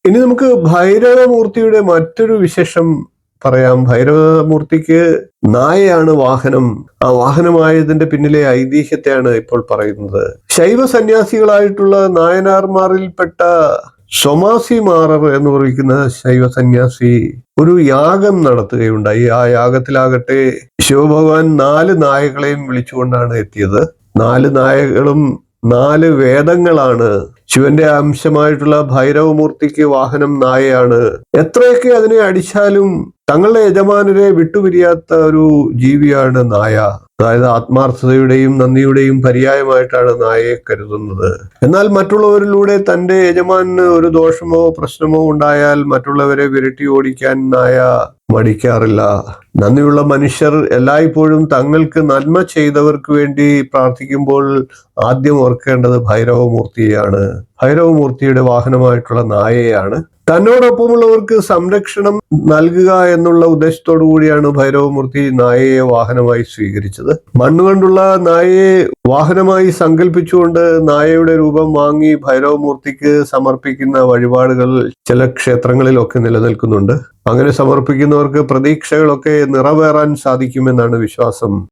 ഇനി നമുക്ക് ഭൈരവമൂർത്തിയുടെ മറ്റൊരു വിശേഷം പറയാം. ഭൈരവമൂർത്തിക്ക് നായയാണ് വാഹനം. ആ വാഹനമായതിന്റെ പിന്നിലെ ഐതിഹ്യത്തെയാണ് ഇപ്പോൾ പറയുന്നത്. ശൈവ സന്യാസികളായിട്ടുള്ള നായനാർമാരിൽപ്പെട്ട സോമാസി മാറർ എന്ന് പറയുന്ന ശൈവ സന്യാസി ഒരു യാഗം നടത്തുകയുണ്ടായി. ആ യാഗത്തിലാകട്ടെ ശിവഭഗവാൻ 4 നായകളെയും വിളിച്ചുകൊണ്ടാണ് എത്തിയത്. 4 നായകളും 4 വേദങ്ങളാണ്. ശിവന്റെ അംശമായിട്ടുള്ള ഭൈരവമൂർത്തിക്ക് വാഹനം നായയാണ്. എത്രയൊക്കെ അതിനെ അടിച്ചാലും തങ്ങളുടെ യജമാനരെ വിട്ടുപിരിയാത്ത ഒരു ജീവിയാണ് നായ. അതായത് ആത്മാർത്ഥതയുടെയും നന്ദിയുടെയും പര്യായമായിട്ടാണ് നായയെ കരുതുന്നത്. എന്നാൽ മറ്റുള്ളവരിലൂടെ തന്റെ യജമാനന് ഒരു ദോഷമോ പ്രശ്നമോ ഉണ്ടായാൽ മറ്റുള്ളവരെ വിരട്ടി ഓടിക്കാൻ നായ മടിക്കാറില്ല. നന്ദിയുള്ള മനുഷ്യർ എല്ലായ്പ്പോഴും തങ്ങൾക്ക് നന്മ ചെയ്തവർക്ക് വേണ്ടി പ്രാർത്ഥിക്കുമ്പോൾ ആദ്യം ഓർക്കേണ്ടത് ഭൈരവമൂർത്തിയെയാണ്. ഭൈരവമൂർത്തിയുടെ വാഹനമായിട്ടുള്ള നായയാണ്. തന്നോടൊപ്പമുള്ളവർക്ക് സംരക്ഷണം നൽകുക എന്നുള്ള ഉദ്ദേശത്തോടു കൂടിയാണ് ഭൈരവമൂർത്തി നായയെ വാഹനമായി സ്വീകരിച്ചത്. മണ്ണുകൊണ്ടുള്ള നായയെ വാഹനമായി സങ്കല്പിച്ചുകൊണ്ട് നായയുടെ രൂപം വാങ്ങി ഭൈരവമൂർത്തിക്ക് സമർപ്പിക്കുന്ന വഴിപാടുകൾ ചില ക്ഷേത്രങ്ങളിലൊക്കെ നിലനിൽക്കുന്നുണ്ട്. അങ്ങനെ സമർപ്പിക്കുന്നവർക്ക് പ്രതീക്ഷകളൊക്കെ നിറവേറാൻ സാധിക്കുമെന്നാണ് വിശ്വാസം.